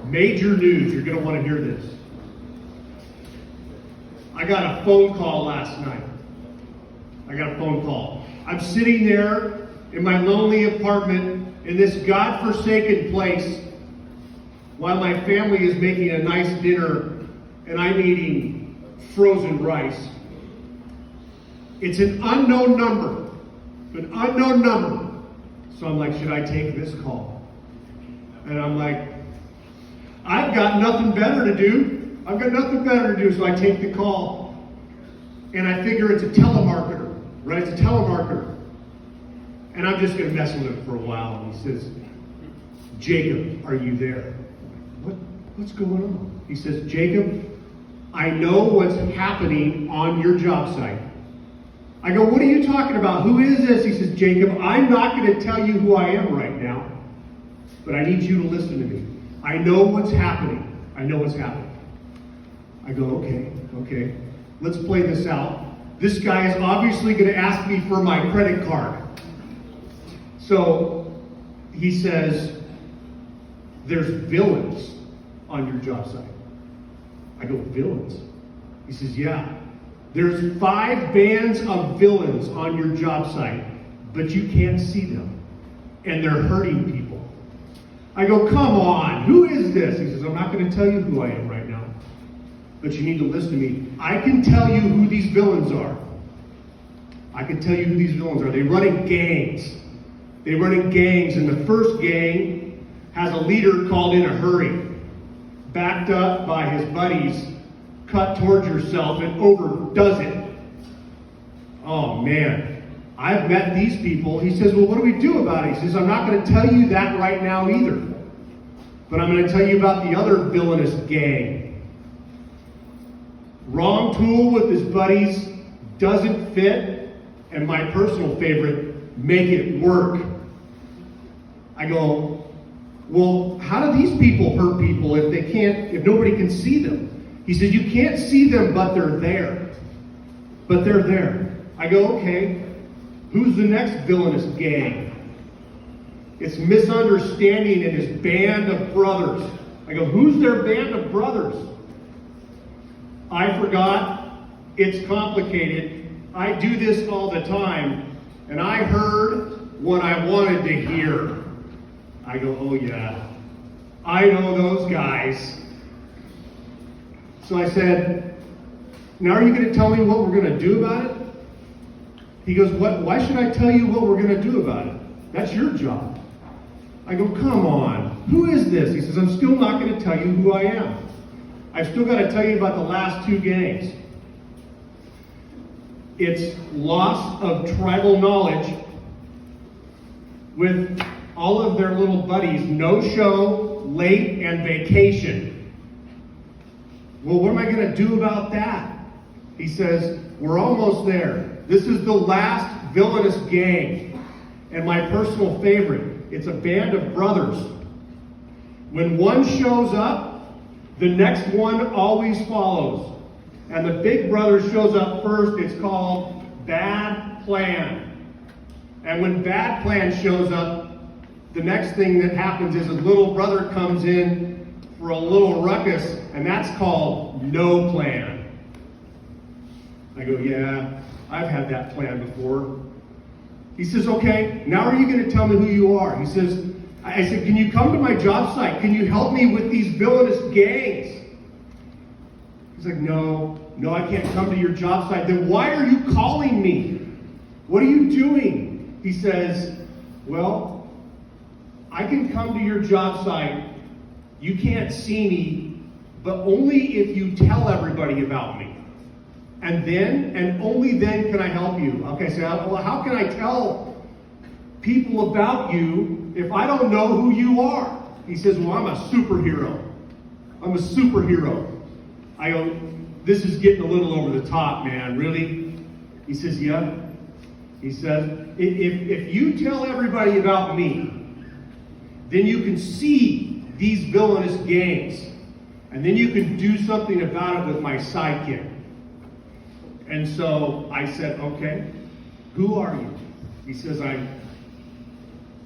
Major news, you're going to want to hear this. I got a phone call last night. I'm sitting there in my lonely apartment in this godforsaken place while my family is making a nice dinner and I'm eating frozen rice. It's an unknown number. So I'm like, should I take this call? And I'm like, I've got nothing better to do. So I take the call. And I figure it's a telemarketer, right? It's a telemarketer. And I'm just going to mess with him for a while. And he says, Jacob, are you there? What's going on? He says, Jacob, I know what's happening on your job site. I go, what are you talking about? Who is this? He says, Jacob, I'm not going to tell you who I am right now, but I need you to listen to me. I know what's happening. I go, okay. Let's play this out. This guy is obviously going to ask me for my credit card. So he says, there's villains on your job site. I go, villains? He says, yeah. There's 5 bands of villains on your job site, but you can't see them. And they're hurting people. I go, come on, who is this? He says, I'm not going to tell you who I am right now, but you need to listen to me. I can tell you who these villains are. They run in gangs. And the first gang has a leader called in a hurry, backed up by his buddies, cut towards yourself and overdoes it. Oh man, I've met these people. He says, well, what do we do about it? He says, I'm not going to tell you that right now either, but I'm going to tell you about the other villainous gang. Wrong tool with his buddies, doesn't fit, and my personal favorite, make it work. I go, well, how do these people hurt people if nobody can see them? He says, you can't see them, but they're there. I go, okay, who's the next villainous gang? It's Misunderstanding and his band of brothers. I go, who's their band of brothers? I forgot. It's complicated. I do this all the time, and I heard what I wanted to hear. I go, oh yeah, I know those guys. So I said, now are you going to tell me what we're going to do about it? He goes, why should I tell you what we're going to do about it? That's your job. I go, come on, who is this? He says, I'm still not going to tell you who I am. I've still got to tell you about the last 2 gangs. It's loss of tribal knowledge with all of their little buddies, no show, late, and vacation. Well, what am I going to do about that? He says, we're almost there. This is the last villainous gang. And my personal favorite, it's a band of brothers. When one shows up, the next one always follows. And the big brother shows up first. It's called Bad Plan. And when Bad Plan shows up, the next thing that happens is a little brother comes in for a little ruckus, and that's called No Plan. I go, yeah, I've had that plan before. He says, okay, now are you going to tell me who you are? I said, can you come to my job site? Can you help me with these villainous gangs? He's like, no, I can't come to your job site. Then why are you calling me? What are you doing? He says, well, I can come to your job site. You can't see me, but only if you tell everybody about me. And then, and only then can I help you. Okay, so well, how can I tell people about you if I don't know who you are? He says, well, I'm a superhero. I go, this is getting a little over the top, man, really? He says, yeah. He says, if you tell everybody about me, then you can see these villainous gangs, and then you can do something about it with my sidekick. And so I said, okay, who are you? He says, I'm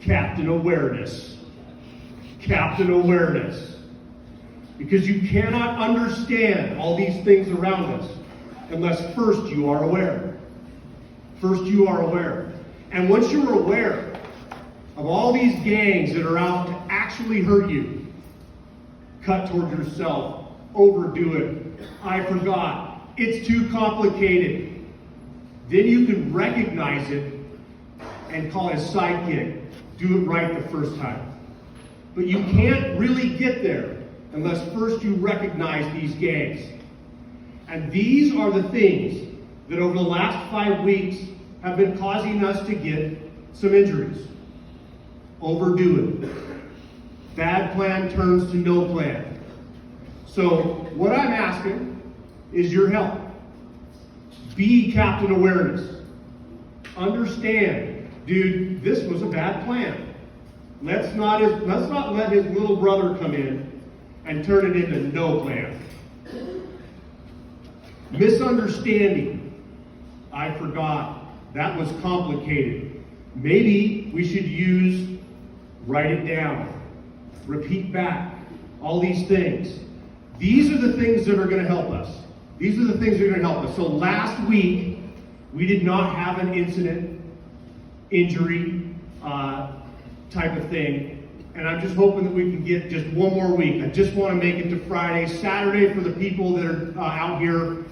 Captain Awareness. Because you cannot understand all these things around us unless first you are aware. First you are aware. And once you're aware of all these gangs that are out to actually hurt you, cut towards yourself, overdo it, I forgot, it's too complicated, then you can recognize it and call it a sidekick. Do it right the first time. But you can't really get there unless first you recognize these gangs. And these are the things that over the last 5 weeks have been causing us to get some injuries. Overdo it. Bad plan turns to no plan. So what I'm asking is your help. Be Captain Awareness. Understand, dude, this was a bad plan. Let's not let his little brother come in and turn it into no plan. Misunderstanding. I forgot. That was complicated. Maybe we should use write it down, repeat back, all these things. These are the things that are going to help us. These are the things that are going to help us. So last week, we did not have an incident, injury type of thing. And I'm just hoping that we can get just one more week. I just want to make it to Friday, Saturday for the people that are out here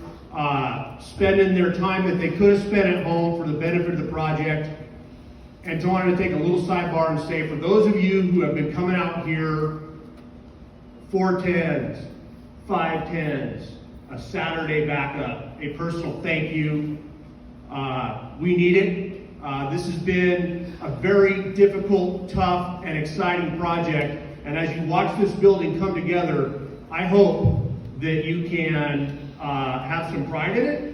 spending their time that they could have spent at home for the benefit of the project. And so I wanted to take a little sidebar and say, for those of you who have been coming out here 410s, 510s, a Saturday backup, a personal thank you. We need it. This has been a very difficult, tough, and exciting project. And as you watch this building come together, I hope that you can have some pride in it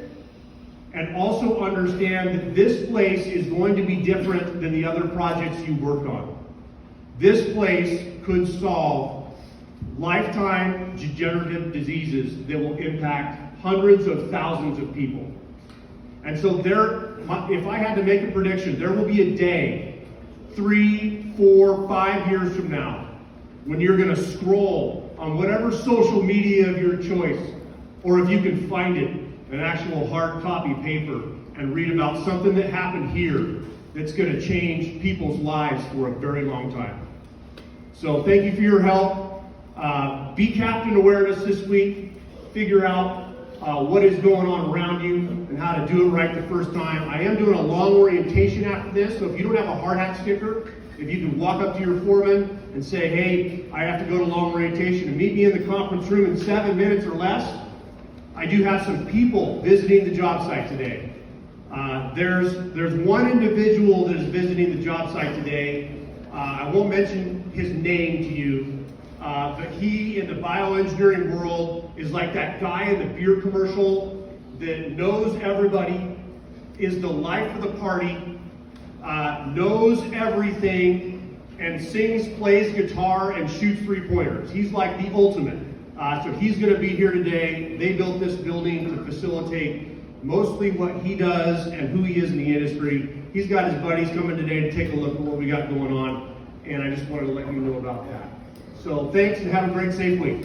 and also understand that this place is going to be different than the other projects you worked on. This place could solve lifetime degenerative diseases that will impact hundreds of thousands of people. And so if I had to make a prediction, there will be a day, 3, 4, 5 years from now, when you're going to scroll on whatever social media of your choice, or if you can find it, an actual hard copy paper, and read about something that happened here that's going to change people's lives for a very long time. So thank you for your help. Be Captain Awareness this week. Figure out what is going on around you and how to do it right the first time. I am doing a long orientation after this, so if you don't have a hard hat sticker, if you can walk up to your foreman and say, hey, I have to go to long orientation and meet me in the conference room in 7 minutes or less. I do have some people visiting the job site today. There's one individual that is visiting the job site today. I won't mention his name to you, but he, in the bioengineering world, is like that guy in the beer commercial that knows everybody, is the life of the party, knows everything, and sings, plays guitar, and shoots three-pointers. He's like the ultimate. So he's going to be here today. They built this building to facilitate mostly what he does and who he is in the industry. He's got his buddies coming today to take a look at what we got going on, and I just wanted to let you know about that. So thanks, and have a great, safe week.